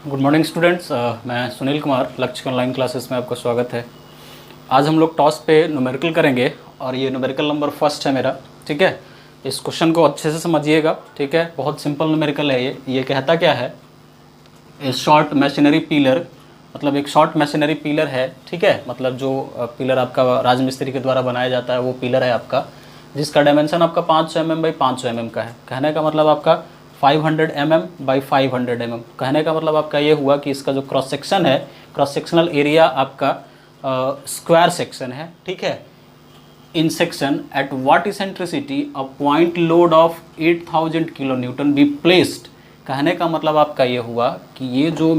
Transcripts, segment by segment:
Good morning students. मैं सुनील कुमार, लक्ष्य online classes में आपका स्वागत है। आज हम लोग टॉस पे न्यूमेरिकल करेंगे और ये न्यूमेरिकल नंबर फर्स्ट है मेरा। ठीक है, इस क्वेश्चन को अच्छे से समझिएगा। ठीक है, बहुत सिंपल न्यूमेरिकल है ये कहता क्या है, ए शॉर्ट मशीनरी पिलर, मतलब एक शॉर्ट मशीनरी पिलर है। ठीक है, मतलब जो पिलर आपका राजमिस्त्री के द्वारा बनाया जाता है वो पिलर है आपका, जिसका डायमेंशन आपका 500 mm बाई 500 mm का है। कहने का मतलब आपका 500 mm बाई 500 mm। कहने का मतलब आपका ये हुआ कि इसका जो क्रॉस सेक्शन है, क्रॉस सेक्शनल एरिया आपका स्क्वायर सेक्शन है। ठीक है, in section at what eccentricity a point load of 8000 kilo Newton be placed. कहने का मतलब आपका ये हुआ कि ये जो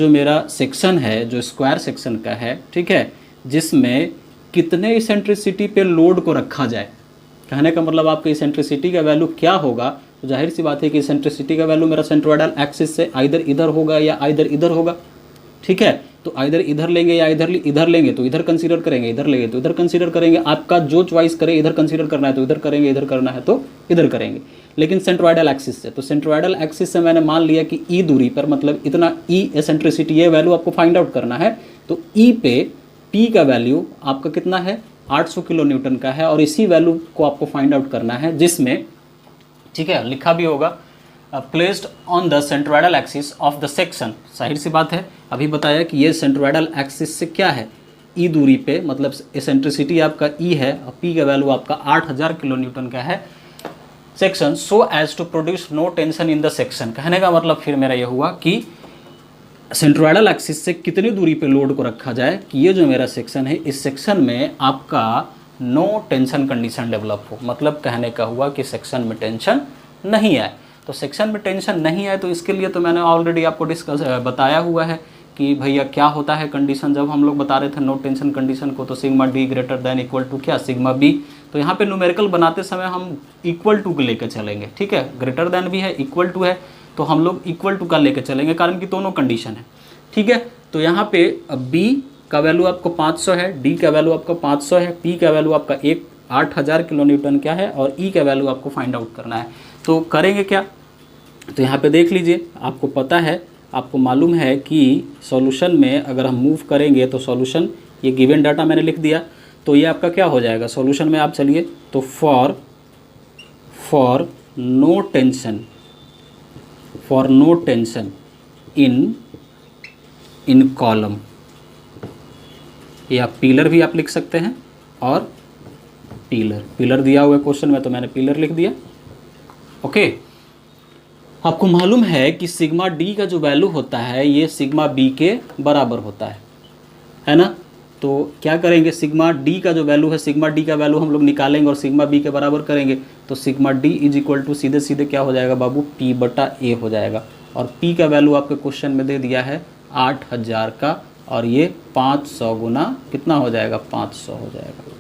मेरा सेक्शन है जो स्क्वायर सेक्शन का है, ठीक है, जिसमें कितने इसेंट्रिसिटी पे लोड को रखा जाए। कहने का मतलब आपके इसेंट्रिसिटी का वैल्यू क्या होगा, तो जाहिर सी बात है कि इसेंट्रिसिटी का वैल्यू मेरा सेंट्रोइडल एक्सिस से आइदर इधर होगा या आइदर इधर होगा। ठीक है, तो आइदर इधर लेंगे या इधर लेंगे तो इधर कंसीडर करेंगे, इधर लेंगे तो इधर कंसीडर करेंगे। आपका जो चॉइस करे, इधर कंसीडर करना है तो इधर करेंगे, इधर करना है तो इधर करेंगे, लेकिन सेंट्रोइडल एक्सिस से। तो सेंट्रोइडल एक्सिस से मैंने मान लिया कि ई दूरी पर, मतलब इतना ई एसेंट्रिसिटी, ये वैल्यू आपको फाइंड आउट करना है। तो ई पे पी का वैल्यू आपका कितना है, 800 किलो न्यूटन का है, और इसी वैल्यू को आपको फाइंड आउट करना है, जिसमें, ठीक है, लिखा भी होगा placed on the centroidal axis of the section. जाहिर सी बात है, अभी बताया कि ये सेंट्रोइडल एक्सिस से क्या है, ई दूरी पे, मतलब एसेंट्रिसिटी आपका ई है और पी का वैल्यू आपका 8000 किलो न्यूटन का है। Section so as to produce no tension in the section. कहने का मतलब फिर मेरा ये हुआ कि सेंट्रोइडल एक्सिस से कितनी दूरी पे लोड को रखा जाए कि ये जो मेरा सेक्शन है, इस सेक्शन में आपका नो टेंशन कंडीशन डेवलप हो। मतलब कहने का हुआ कि सेक्शन में टेंशन नहीं आए। तो सेक्शन में टेंशन नहीं आए तो इसके लिए तो मैंने ऑलरेडी आपको बताया हुआ है कि भैया क्या होता है कंडीशन। जब हम लोग बता रहे थे नो टेंशन कंडीशन को, तो sigma D greater than equal to क्या, सिग्मा बी। तो यहाँ पे न्यूमेरिकल बनाते समय हम इक्वल टू को लेकर चलेंगे। ठीक है, ग्रेटर देन भी है, इक्वल टू है, तो हम लोग इक्वल टू का लेकर चलेंगे, कारण कि दोनों कंडीशन है। ठीक है, तो यहाँ पे बी का वैल्यू आपको 500 है, डी का वैल्यू आपका 500 है, पी का वैल्यू आपका 8000 किलो न्यूटन क्या है, और ई का वैल्यू आपको फाइंड आउट करना है। तो करेंगे क्या, तो यहाँ पे देख लीजिए, आपको पता है, आपको मालूम है कि सॉल्यूशन में अगर हम मूव करेंगे तो सॉल्यूशन, ये गिवन डाटा मैंने लिख दिया, तो ये आपका क्या हो जाएगा सॉल्यूशन में। आप चलिए, तो for no tension in column, या पिलर भी आप लिख सकते हैं, और पिलर दिया हुआ है क्वेश्चन में, तो मैंने पिलर लिख दिया। ओके, आपको मालूम है कि सिग्मा डी का जो वैल्यू होता है ये सिग्मा बी के बराबर होता है ना। तो क्या करेंगे, सिग्मा डी का जो वैल्यू है, सिग्मा डी का वैल्यू हम लोग निकालेंगे और सिग्मा बी के बराबर करेंगे। तो sigma D is equal to सीधे सीधे क्या हो जाएगा बाबू, पी बटा ए हो जाएगा। और पी का वैल्यू आपके क्वेश्चन में दे दिया है 8000 का, और ये 500 गुना कितना हो जाएगा, 500 हो जाएगा।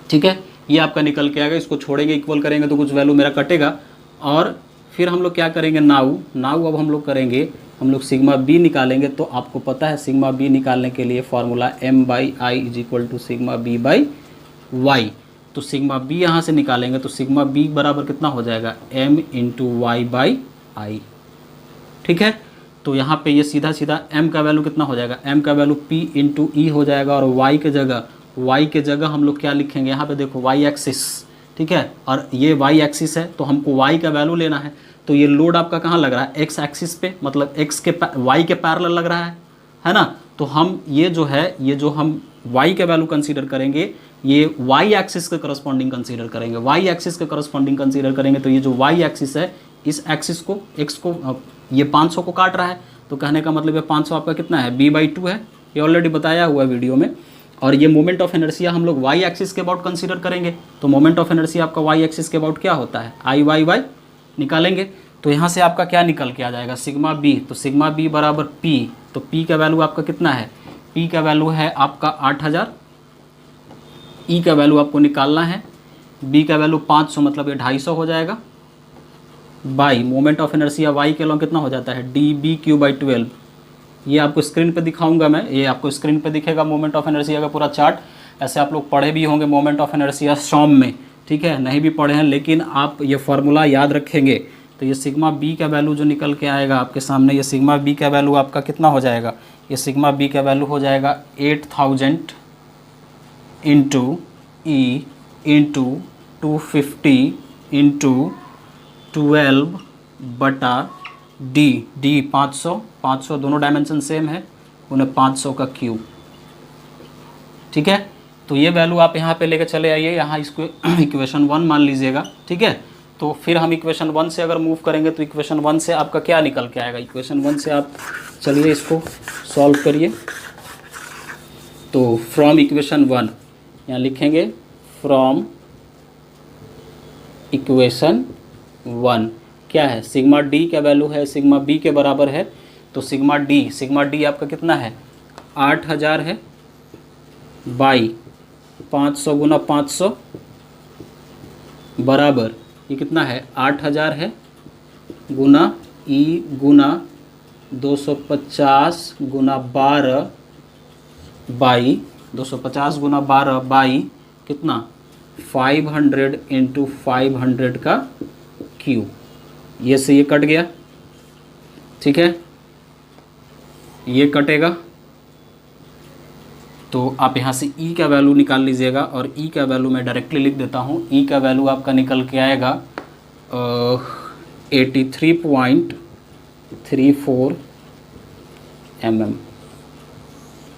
ठीक है, ये आपका निकल के आएगा। इसको छोड़ेंगे, इक्वल करेंगे तो कुछ वैल्यू मेरा कटेगा, और फिर हम लोग क्या करेंगे, नाउ अब हम लोग करेंगे, हम लोग सिग्मा बी निकालेंगे। तो आपको पता है सिग्मा बी निकालने के लिए formula m by I is equal to sigma B by Y. तो सिग्मा बी यहाँ से निकालेंगे तो सिग्मा बी बराबर कितना हो जाएगा, m into Y by I. ठीक है, तो यहाँ पे ये सीधा सीधा m का वैल्यू कितना हो जाएगा, m का वैल्यू p इंटू ई हो जाएगा, और y के जगह हम लोग क्या लिखेंगे, यहाँ पे देखो y एक्सिस। ठीक है, और ये y एक्सिस है, तो हमको y का वैल्यू लेना है। तो ये लोड आपका कहाँ लग रहा है, x एक्सिस पे, मतलब y के पैरेलल लग रहा है ना। तो हम ये जो हम y का वैल्यू कंसीडर करेंगे, ये y एक्सिस के करस्पॉन्डिंग कंसीडर करेंगे, y एक्सिस के करस्पॉन्डिंग कंसीडर करेंगे। तो ये जो y एक्सिस है, इस एक्सिस को, x को, ये 500 को काट रहा है। तो कहने का मतलब ये 500 आपका कितना है, b/2 है, ये ऑलरेडी बताया हुआ है वीडियो में। और ये मोमेंट ऑफ इनर्शिया हम लोग y एक्सिस के अबाउट कंसीडर करेंगे। तो मोमेंट ऑफ इनर्शिया आपका y एक्सिस के अबाउट क्या होता है, I/y निकालेंगे। तो यहाँ से आपका क्या निकल के आ जाएगा, सिग्मा बी। तो सिग्मा बी बराबर p, तो p का वैल्यू आपका कितना है, p का वैल्यू है आपका 8000, e का वैल्यू आपको निकालना है, b का वैल्यू 500, मतलब ये 250 हो जाएगा, by moment of inertia y के लॉन्ग कितना हो जाता है, dB/12। ये आपको स्क्रीन पे दिखाऊंगा मैं, ये आपको स्क्रीन पे दिखेगा मोमेंट ऑफ इनर्शिया का पूरा चार्ट। ऐसे आप लोग पढ़े भी होंगे मोमेंट ऑफ इनर्शिया शॉम में, ठीक है, नहीं भी पढ़े हैं, लेकिन आप ये फार्मूला याद रखेंगे तो ये सिग्मा बी का वैल्यू जो निकल के आएगा आपके सामने, ये सिग्मा बी का वैल्यू आपका कितना हो जाएगा, ये सिग्मा बी का वैल्यू हो जाएगा 8000 इंटू ई इंटू 250 इंटू 12 बटा डी 500 दोनों डायमेंशन सेम है, उन्हें 500 का क्यूब। ठीक है, तो ये वैल्यू आप यहाँ पे लेकर चले आइए, यहाँ इसको इक्वेशन 1 मान लीजिएगा। ठीक है, तो फिर हम इक्वेशन 1 से अगर मूव करेंगे तो इक्वेशन 1 से आपका क्या निकल के आएगा, इक्वेशन 1 से आप चलिए इसको सॉल्व करिए। तो फ्रॉम इक्वेशन 1 यहाँ लिखेंगे, फ्रॉम इक्वेशन 1 क्या है, सिग्मा डी का वैल्यू है सिग्मा बी के बराबर है, तो सिग्मा डी आपका कितना है 8000 है बाई 500 गुना 500 बराबर ये कितना है 8000 है गुना ई गुना 250 गुना 12 बाई 250 गुना 12 बाई कितना 500 इंटू 500 का क्यूब, ये से ये कट गया। ठीक है, ये कटेगा तो आप यहाँ से e का वैल्यू निकाल लीजिएगा, और e का वैल्यू मैं डायरेक्टली लिख देता हूँ। e का वैल्यू आपका निकल के आएगा 83.34 mm।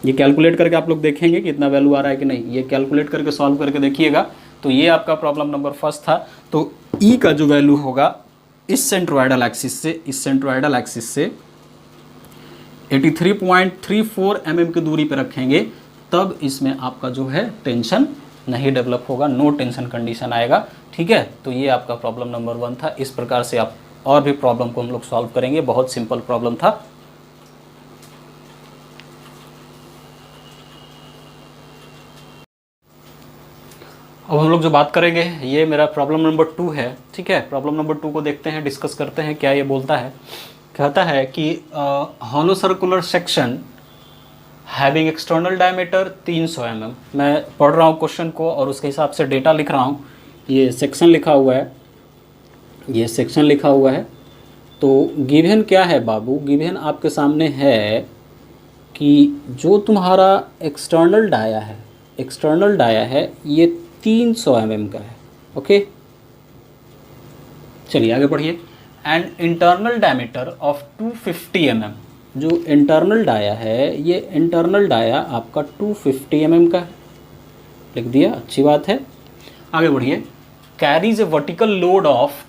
ये कैलकुलेट करके आप लोग देखेंगे कि इतना वैल्यू आ रहा है कि नहीं, ये कैलकुलेट करके सॉल्व करके देखिएगा। तो ये आपका प्रॉब्लम नंबर फर्स्ट था। तो e का जो वैल्यू होगा इस सेंट्रोइडल एक्सिस से 83.34 mm की दूरी पर रखेंगे, तब इसमें आपका जो है टेंशन नहीं डेवलप होगा, नो टेंशन कंडीशन आएगा। ठीक है, तो ये आपका प्रॉब्लम नंबर 1 था। इस प्रकार से आप और भी प्रॉब्लम को हम लोग सॉल्व करेंगे, बहुत सिंपल प्रॉब्लम था। अब हम लोग जो बात करेंगे ये मेरा प्रॉब्लम नंबर 2 है। ठीक है, प्रॉब्लम नंबर 2 को देखते हैं, डिस्कस करते हैं क्या ये बोलता है। कहता है कि hollow circular section having external diameter 300 mm। मैं पढ़ रहा हूँ क्वेश्चन को और उसके हिसाब से डेटा लिख रहा हूँ। ये सेक्शन लिखा हुआ है, तो गिवन क्या है बाबू, गिवन आपके सामने है कि जो तुम्हारा एक्सटर्नल डाया है ये 300 mm का है। ओके, चलिए आगे बढ़िए। And internal diameter of 250 mm, जो इंटरनल डाया है ये इंटरनल डाया आपका 250 mm का है, लिख दिया, अच्छी बात है। आगे बढ़िए। Carries A vertical load of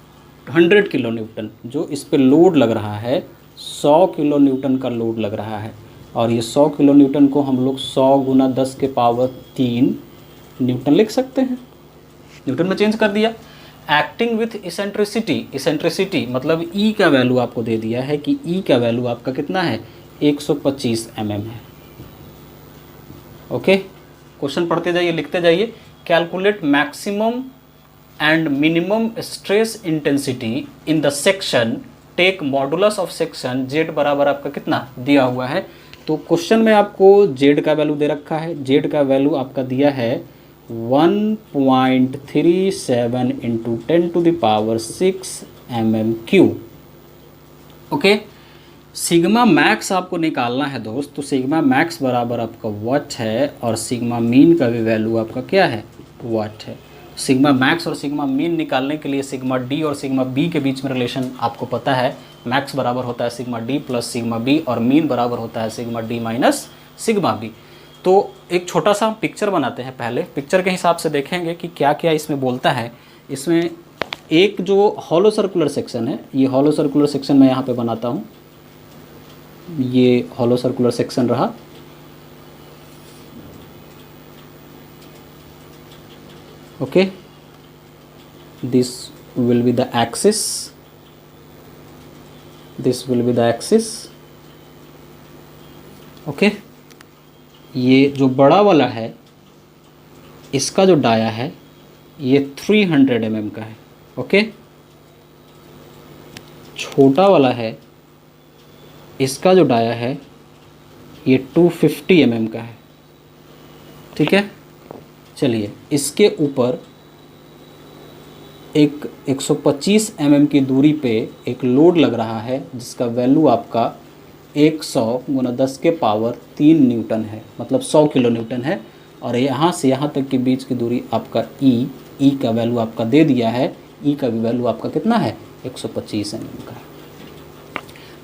100 kilo Newton, जो इस पे लोड लग रहा है 100 किलो न्यूटन का लोड लग रहा है, और ये 100 किलो न्यूटन को हम लोग 100 गुना 10 के पावर 3 न्यूटन लिख सकते हैं, न्यूटन में चेंज कर दिया। एक्टिंग विथ इसेंट्रिसिटी मतलब ई का वैल्यू आपको दे दिया है कि ई का वैल्यू आपका कितना है 125 mm है। ओके, क्वेश्चन पढ़ते जाइए, लिखते जाइए। Calculate maximum and minimum stress intensity in the section, take modulus of section Z बराबर आपका कितना दिया हुआ है। तो क्वेश्चन में आपको जेड का वैल्यू दे रखा है, जेड का वैल्यू आपका दिया है 1.37 into 10⁻6 mm³। Okay, sigma max आपको निकालना है दोस्त, तो सिग्मा मैक्स बराबर आपका वाट है, और सिग्मा मीन का भी वैल्यू आपका क्या है वाट है। सिग्मा मैक्स और सिग्मा मीन निकालने के लिए सिग्मा डी और सिग्मा बी के बीच में रिलेशन आपको पता है। मैक्स बराबर होता है sigma D plus sigma B, और मीन बराबर होता है sigma D minus sigma B. तो एक छोटा सा पिक्चर बनाते हैं, पहले पिक्चर के हिसाब से देखेंगे कि क्या क्या इसमें बोलता है। इसमें एक जो हॉलो सर्कुलर सेक्शन है, ये हॉलो सर्कुलर सेक्शन मैं यहाँ पे बनाता हूँ, ये हॉलो सर्कुलर सेक्शन रहा। Okay, this will be the axis, this will be the axis. Okay, ये जो बड़ा वाला है इसका जो डाया है ये 300 mm का है। ओके, छोटा वाला है इसका जो डाया है ये 250 mm का है। ठीक है, चलिए इसके ऊपर एक 125 mm की दूरी पे एक लोड लग रहा है जिसका वैल्यू आपका 100 गुना 10 के पावर 3 न्यूटन है, मतलब 100 किलो न्यूटन है। और यहाँ से यहाँ तक के बीच की दूरी आपका ई का वैल्यू आपका दे दिया है, ई का भी वैल्यू आपका कितना है 125 mm का।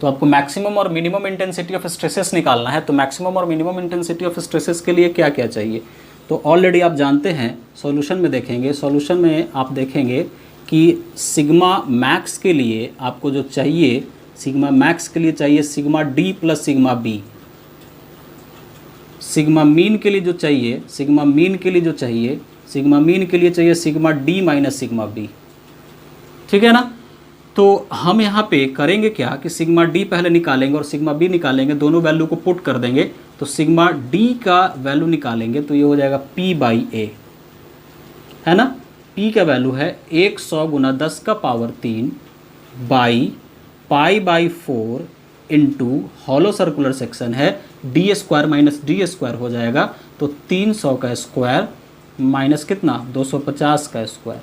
तो आपको मैक्सिमम और मिनिमम इंटेंसिटी ऑफ स्ट्रेसेस निकालना है। तो मैक्सिमम और मिनिमम इंटेंसिटी ऑफ स्ट्रेसेस के लिए क्या क्या चाहिए, तो ऑलरेडी आप जानते हैं, सॉल्यूशन में देखेंगे। सॉल्यूशन में आप देखेंगे कि सिग्मा मैक्स के लिए आपको जो चाहिए, सिग्मा मैक्स के लिए चाहिए sigma D plus sigma B. Sigma mean के लिए जो चाहिए, सिग्मा मीन के लिए जो चाहिए, सिग्मा मीन के लिए चाहिए sigma D minus sigma B, ठीक है ना। तो हम यहाँ पे करेंगे क्या कि सिग्मा डी पहले निकालेंगे और सिग्मा बी निकालेंगे, दोनों वैल्यू को पुट कर देंगे। तो सिग्मा डी का वैल्यू निकालेंगे तो ये हो जाएगा P बाई ए, है ना। P का वैल्यू है 100 गुना 10 का power 3 by pi by 4 into hollow circular section है, d square minus d square हो जाएगा। तो 300 का स्क्वायर माइनस कितना 250 का स्क्वायर,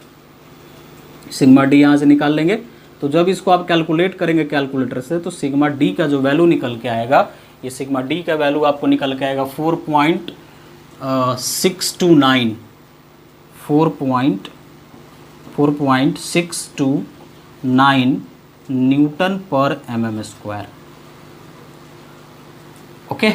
सिग्मा डी यहाँ से निकाल लेंगे। तो जब इसको आप कैलकुलेट करेंगे कैलकुलेटर से तो सिग्मा डी का जो वैल्यू निकल के आएगा, ये सिग्मा डी का वैल्यू आपको निकल के आएगा 4.629 न्यूटन पर mm स्क्वायर। ओके,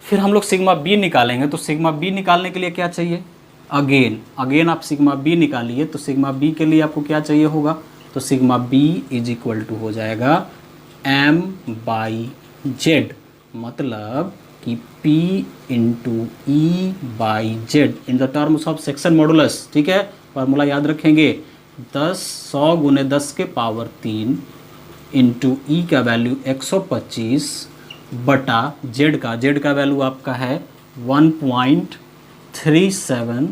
फिर हम लोग सिग्मा बी निकालेंगे। तो सिग्मा बी निकालने के लिए क्या चाहिए, अगेन आप सिग्मा बी निकालिए। तो सिग्मा बी के लिए आपको क्या चाहिए होगा, तो sigma B is equal to हो जाएगा m बाई जेड, मतलब कि P into E by Z in the terms of section modulus, ठीक है। फार्मूला याद रखेंगे, 100 गुने 10 के पावर 3 इंटू ई का वैल्यू 125 बटा जेड का वैल्यू आपका है 1.37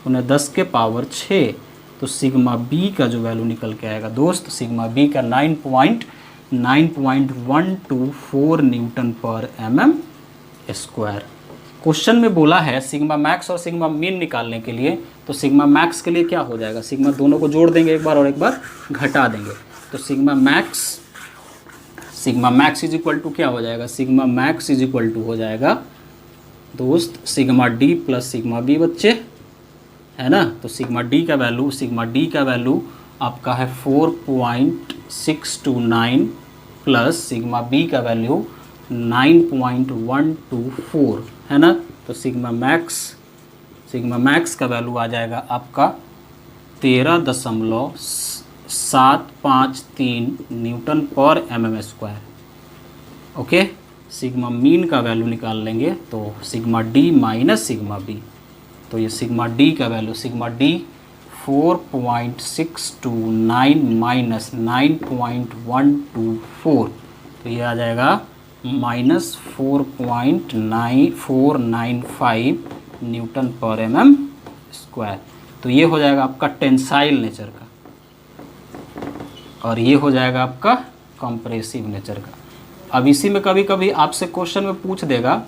गुने 10 के पावर 6। तो सिग्मा बी का जो वैल्यू निकल के आएगा दोस्त, सिग्मा बी का 9.124 न्यूटन पर mm स्क्वायर। क्वेश्चन में बोला है सिग्मा मैक्स और सिग्मा मीन निकालने के लिए। तो सिग्मा मैक्स के लिए क्या हो जाएगा, सिग्मा दोनों को जोड़ देंगे एक बार और एक बार घटा देंगे। तो sigma max is equal to क्या हो जाएगा, sigma max is equal to हो जाएगा दोस्त sigma D plus sigma B, बच्चे है ना। तो सिग्मा डी का वैल्यू आपका है 4.629 प्लस सिग्मा बी का वैल्यू 9.124, है ना। तो सिग्मा मैक्स का वैल्यू आ जाएगा आपका 13.753 न्यूटन पर mm square. Okay, sigma mean का वैल्यू निकाल लेंगे तो sigma D minus sigma B. तो ये सिग्मा डी का वैल्यू, सिग्मा डी 4.629 माइनस 9.124, तो ये आ जाएगा माइनस 4.9495 न्यूटन पर mm स्क्वायर। तो ये हो जाएगा आपका टेंसाइल नेचर का और ये हो जाएगा आपका कंप्रेसिव नेचर का। अब इसी में कभी कभी आपसे क्वेश्चन में पूछ देगा,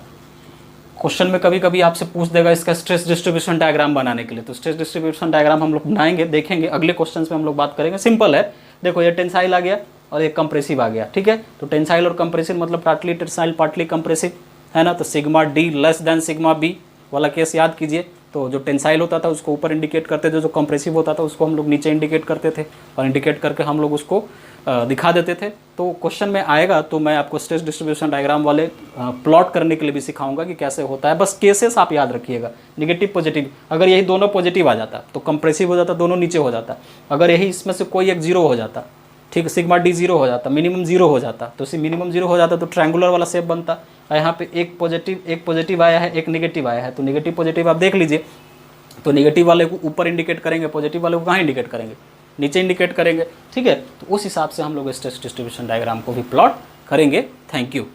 इसका स्ट्रेस डिस्ट्रीब्यूशन डायग्राम बनाने के लिए। तो स्ट्रेस डिस्ट्रीब्यूशन डायग्राम हम लोग बनाएंगे, देखेंगे अगले क्वेश्चंस में हम लोग बात करेंगे। सिंपल है, देखो ये टेंसाइल आ गया और ये कंप्रेसिव आ गया, ठीक है। तो टेंसाइल और कंप्रेसिव मतलब पार्टली टेंसाइल पार्टली कंप्रेसिव, है ना। तो sigma D less than sigma B वाला केस याद कीजिए। तो जो टेंसाइल होता था उसको ऊपर इंडिकेट करते थे, जो कंप्रेसिव होता था उसको हम लोग नीचे इंडिकेट करते थे और इंडिकेट करके हम लोग उसको दिखा देते थे। तो क्वेश्चन में आएगा तो मैं आपको स्ट्रेस डिस्ट्रीब्यूशन डायग्राम वाले प्लॉट करने के लिए भी सिखाऊंगा कि कैसे होता है। बस केसेस आप याद रखिएगा, नेगेटिव पॉजिटिव। अगर यही दोनों पॉजिटिव आ जाता तो कंप्रेसिव हो जाता, दोनों नीचे हो जाता। अगर यही इसमें से कोई एक जीरो हो जाता, ठीक, सिग्मा डी जीरो हो जाता, मिनिमम जीरो हो जाता, तो मिनिमम जीरो हो जाता तो ट्रायंगुलर वाला शेप बनता। यहाँ पे एक पॉजिटिव आया है, एक नेगेटिव आया है, तो नेगेटिव पॉजिटिव आप देख लीजिए। तो नेगेटिव वाले को ऊपर इंडिकेट करेंगे, पॉजिटिव वाले को कहाँ इंडिकेट करेंगे, नीचे इंडिकेट करेंगे, ठीक है। तो उस हिसाब से हम लोग स्ट्रेस डिस्ट्रीब्यूशन डायग्राम को भी प्लॉट करेंगे। Thank you.